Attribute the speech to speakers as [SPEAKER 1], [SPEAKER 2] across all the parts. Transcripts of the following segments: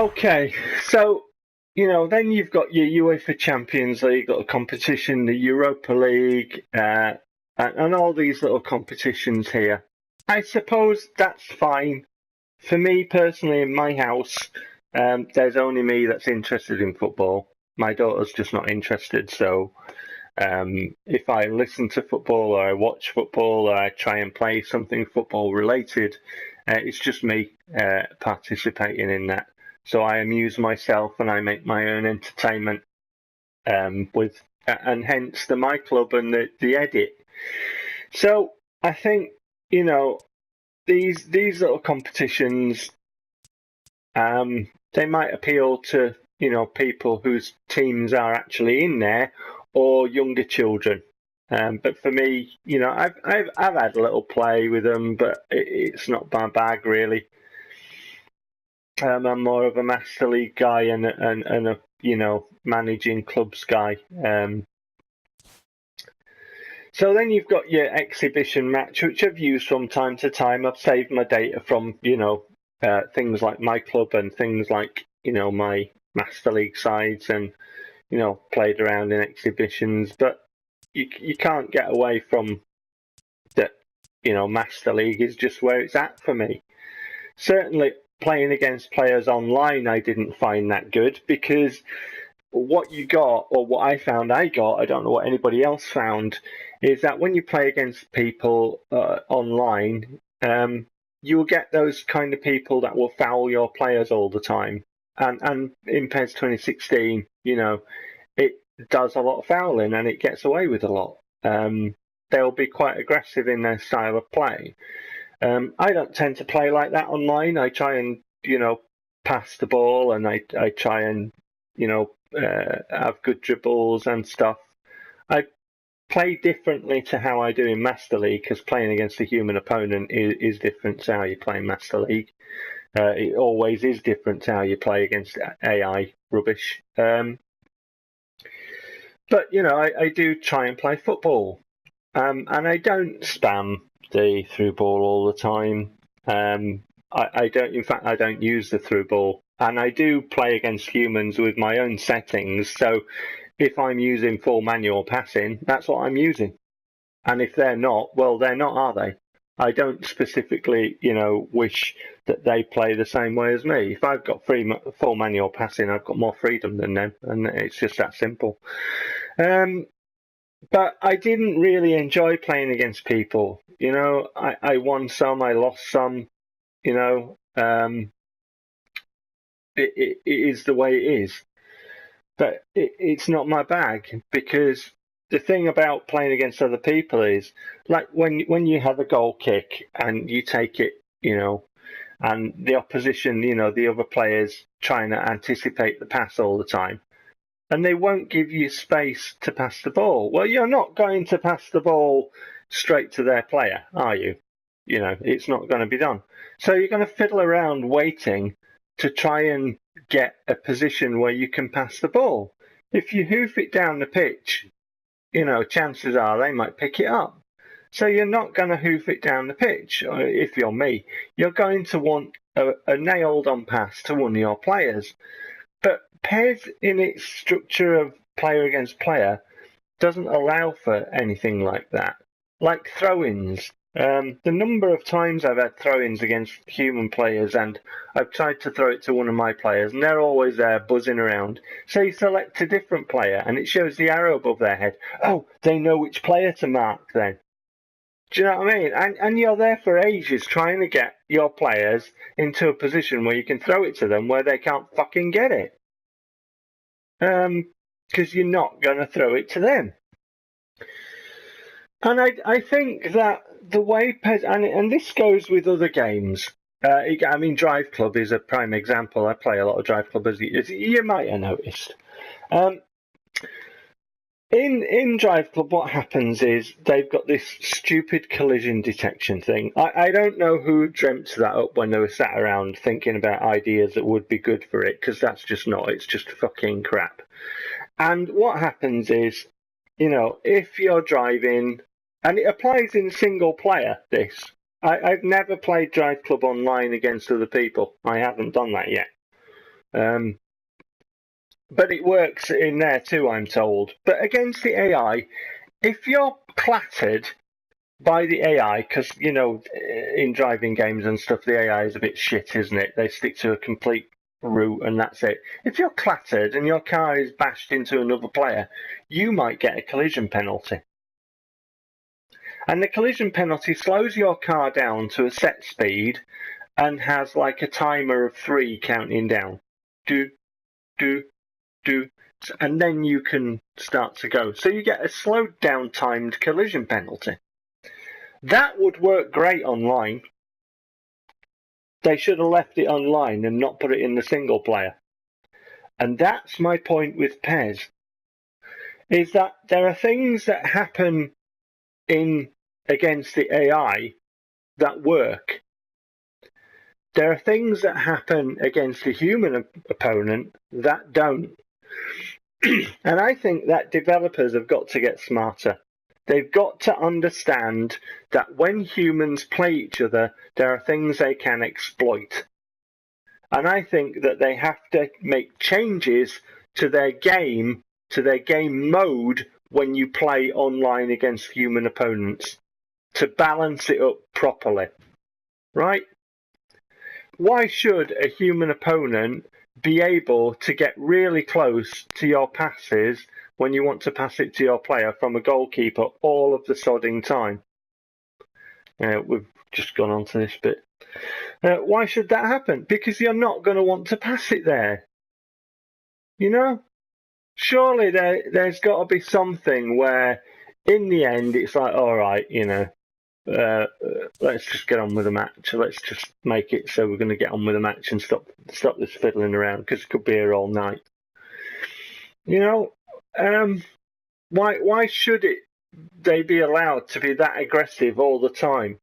[SPEAKER 1] Okay, so then you've got your UEFA Champions League little competition, the Europa League, and all these little competitions here. I suppose that's fine. For me personally, in my house, there's only me that's interested in football. My daughter's just not interested, so if I listen to football or I watch football or I try and play something football related, it's just me participating in that. So I amuse myself and I make my own entertainment and hence the My Club and the edit. So I think these little competitions they might appeal to people whose teams are actually in there or younger children. But for me, I've had a little play with them, but it's not my bag really. I'm more of a Master League guy and a managing clubs guy. So then you've got your exhibition match, which I've used from time to time. I've saved my data from things like My Club and things like my Master League sides and played around in exhibitions. But you can't get away from that. Master League is just where it's at for me. Certainly playing against players online, I didn't find that good because what you got, or what I found I got, I don't know what anybody else found, is that when you play against people online, you will get those kind of people that will foul your players all the time. And in PES 2016, it does a lot of fouling and it gets away with a lot. They'll be quite aggressive in their style of play. I don't tend to play like that online. I try and, pass the ball and I try and, have good dribbles and stuff. I play differently to how I do in Master League because playing against a human opponent is different to how you play in Master League. It always is different to how you play against AI rubbish. But, I do try and play football. And I don't spam the through ball all the time. I don't. In fact, I don't use the through ball, and I do play against humans with my own settings. So, if I'm using full manual passing, that's what I'm using. And if they're not, well, they're not, are they? I don't specifically, wish that they play the same way as me. If I've got full manual passing, I've got more freedom than them, and it's just that simple. But I didn't really enjoy playing against people. I won some, I lost some. It is the way it is. But it's not my bag because the thing about playing against other people is like when you have a goal kick and you take it, and the opposition, the other players trying to anticipate the pass all the time. And they won't give you space to pass the ball. Well, you're not going to pass the ball straight to their player, are you? It's not going to be done. So you're going to fiddle around waiting to try and get a position where you can pass the ball. If you hoof it down the pitch, chances are they might pick it up. So you're not going to hoof it down the pitch. If you're me, you're going to want a nailed-on pass to one of your players. But PES, in its structure of player against player, doesn't allow for anything like that. Like throw-ins. The number of times I've had throw-ins against human players and I've tried to throw it to one of my players and they're always there buzzing around. So you select a different player and it shows the arrow above their head. Oh, they know which player to mark then. Do you know what I mean? And you're there for ages trying to get your players into a position where you can throw it to them where they can't fucking get it. Because you're not going to throw it to them. And I think that the way PES, and this goes with other games. Drive Club is a prime example. I play a lot of Drive Club, as you might have noticed. In Drive Club, what happens is they've got this stupid collision detection thing. I don't know who dreamt that up when they were sat around thinking about ideas that would be good for it, because that's just not. It's just fucking crap. And what happens is, if you're driving, and it applies in single player, this. I've never played Drive Club online against other people. I haven't done that yet. But it works in there too, I'm told. But against the AI, if you're clattered by the AI, because, you know, in driving games and stuff, the AI is a bit shit, isn't it? They stick to a complete route and that's it. If you're clattered and your car is bashed into another player, you might get a collision penalty. And the collision penalty slows your car down to a set speed and has like a timer of 3 counting down. Do, do, do. And then you can start to go. So you get a slowed down timed collision penalty. That would work great online. They should have left it online and not put it in the single player. And that's my point with PES, is that there are things that happen in against the AI that work. There are things that happen against the human opponent that don't. And I think that developers have got to get smarter. They've got to understand that when humans play each other, there are things they can exploit. And I think that they have to make changes to their game mode when you play online against human opponents to balance it up properly. Right? Why should a human opponent be able to get really close to your passes when you want to pass it to your player from a goalkeeper all of the sodding time? We've just gone on to this bit. Why should that happen? Because you're not going to want to pass it there. You know? Surely there's got to be something where in the end it's like, all right, you know, let's just get on with the match. Let's just make it so we're going to get on with the match and stop this fiddling around, because it could be here all night. You know, why should they be allowed to be that aggressive all the time?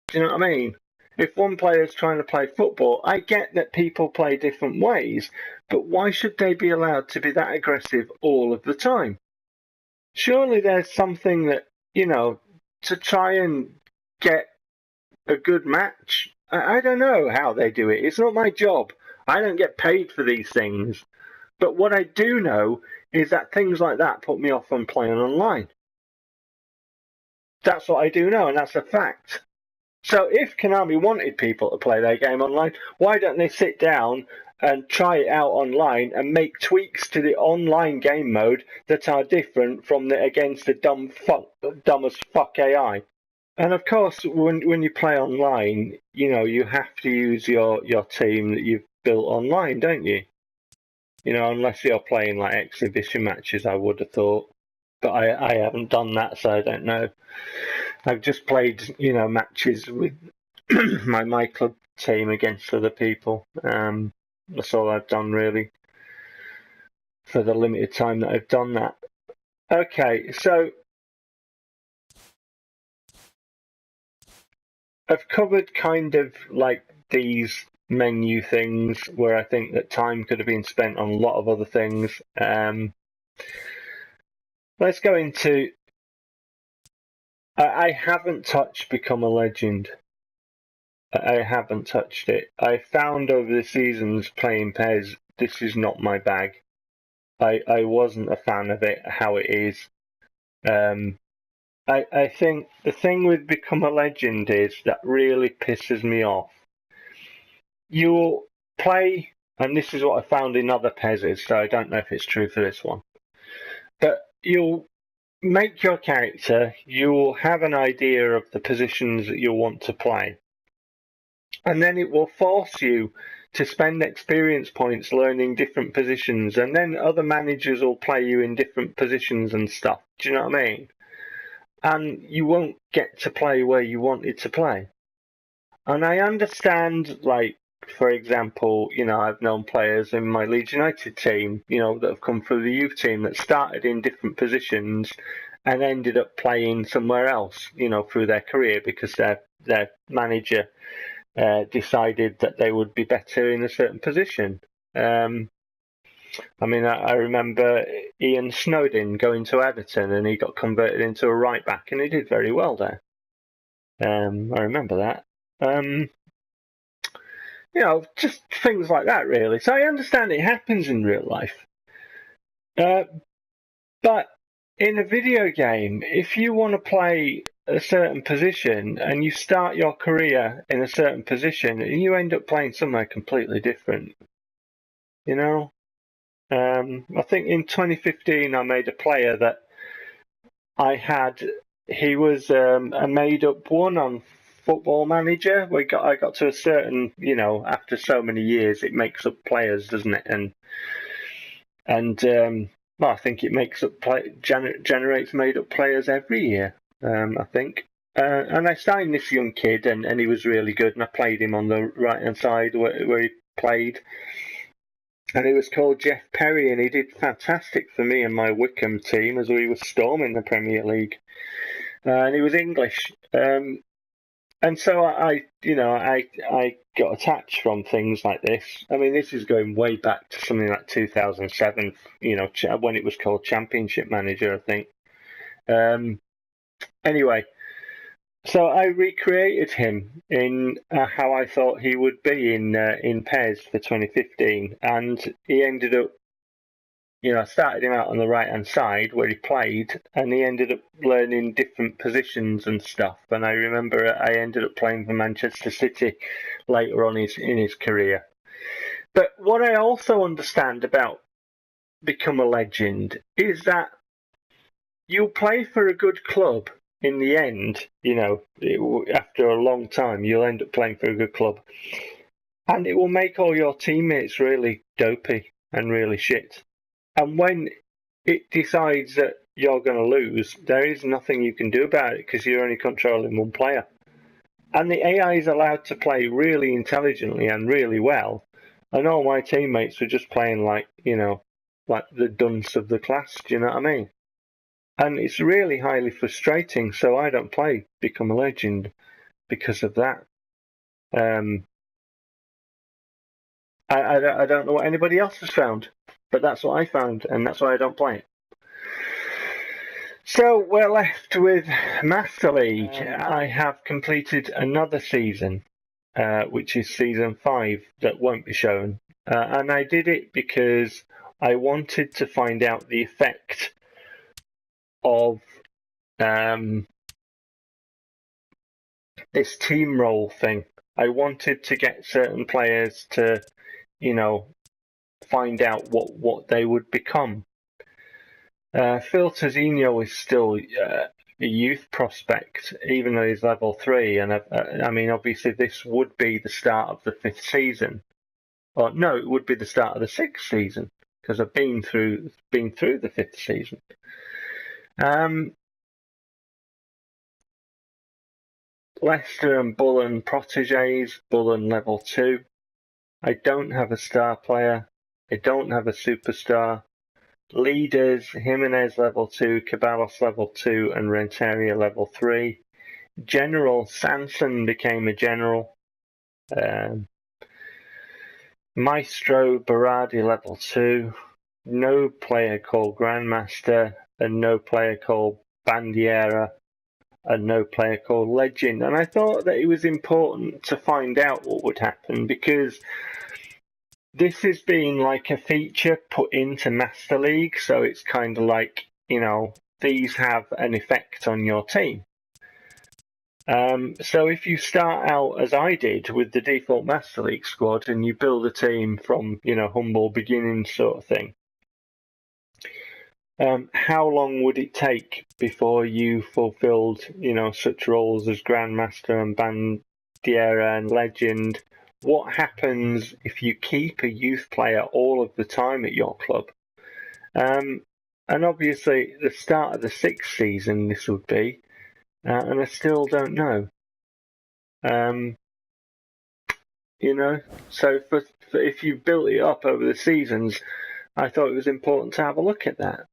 [SPEAKER 1] Do you know what I mean? If one player is trying to play football, I get that people play different ways, but why should they be allowed to be that aggressive all of the time? Surely there's something that, you know, to try and get a good match. I don't know how they do it. It's not my job. I don't get paid for these things. But what I do know is that things like that put me off on playing online. That's what I do know, and that's a fact. So if Konami wanted people to play their game online, why don't they sit down and try it out online and make tweaks to the online game mode that are different from the against the dumb as fuck AI? And of course, when you play online, you know, you have to use your team that you've built online, don't you? You know, unless you're playing like exhibition matches, I would have thought. But I haven't done that, so I don't know. I've just played, you know, matches with my club team against other people. That's all I've done, really, for the limited time that I've done that. Okay, so I've covered kind of like these menu things where I think that time could have been spent on a lot of other things. Let's go into... I haven't touched Become a Legend. I haven't touched it. I found over the seasons playing PES, this is not my bag. I wasn't a fan of it, how it is. I think the thing with Become a Legend is that really pisses me off. You'll play, and this is what I found in other PESs, so I don't know if it's true for this one. But you'll make your character, you'll have an idea of the positions that you'll want to play. And then it will force you to spend experience points learning different positions, and then other managers will play you in different positions and stuff. Do you know what I mean? And you won't get to play where you wanted to play. And I understand, like, for example, you know, I've known players in my Leeds United team, you know, that have come through the youth team that started in different positions and ended up playing somewhere else, you know, through their career because their manager decided that they would be better in a certain position. I mean, I remember Ian Snowden going to Everton and he got converted into a right back and he did very well there. I remember that. just things like that, really. So I understand it happens in real life. But in a video game, if you want to play a certain position and you start your career in a certain position and you end up playing somewhere completely different, I think in 2015 I made a player that I had. He was a made-up one on Football Manager. I got to a certain, after so many years, it makes up players, doesn't it? And well, I think it makes up generates made-up players every year. I think. And I signed this young kid, and he was really good, and I played him on the right-hand side where he played. And he was called Jeff Perry, and he did fantastic for me and my Wickham team as we were storming the Premier League. And he was English. And so I got attached from things like this. I mean, this is going way back to something like 2007, when it was called Championship Manager, I think. Anyway, so I recreated him in how I thought he would be in PES for 2015, and he ended up, I started him out on the right-hand side where he played, and he ended up learning different positions and stuff. And I remember I ended up playing for Manchester City later on in his career. But what I also understand about Become a Legend is that you'll play for a good club in the end, after a long time, you'll end up playing for a good club. And it will make all your teammates really dopey and really shit. And when it decides that you're going to lose, there is nothing you can do about it because you're only controlling one player. And the AI is allowed to play really intelligently and really well. And all my teammates were just playing like the dunce of the class. Do you know what I mean? And it's really highly frustrating, so I don't play Become a Legend because of that. I don't know what anybody else has found, but that's what I found, and that's why I don't play it. So we're left with Master League. I have completed another season, which is season 5, that won't be shown. And I did it because I wanted to find out the effect of this team role thing. I wanted to get certain players to, find out what they would become. Phil Tozino is still a youth prospect, even though he's level 3. And I mean, obviously, this would be the start of the 5th season. Or no, it would be the start of the 6th season because I've been through the 5th season. Leicester and Bullen proteges. Bullen level 2. I don't have a star player. I don't have a superstar. Leaders, Jimenez level 2, Caballos level 2, and Renteria level 3. General, Sanson became a general. Maestro, Berardi level 2. No player called Grandmaster, and no player called Bandiera, and no player called Legend. And I thought that it was important to find out what would happen because this has been like a feature put into Master League, so it's kind of like, these have an effect on your team. So if you start out as I did with the default Master League squad and you build a team from, humble beginnings sort of thing, how long would it take before you fulfilled, such roles as Grandmaster and Bandiera and Legend? What happens if you keep a youth player all of the time at your club? And obviously, the start of the 6th season, this would be, and I still don't know. So if you built it up over the seasons, I thought it was important to have a look at that.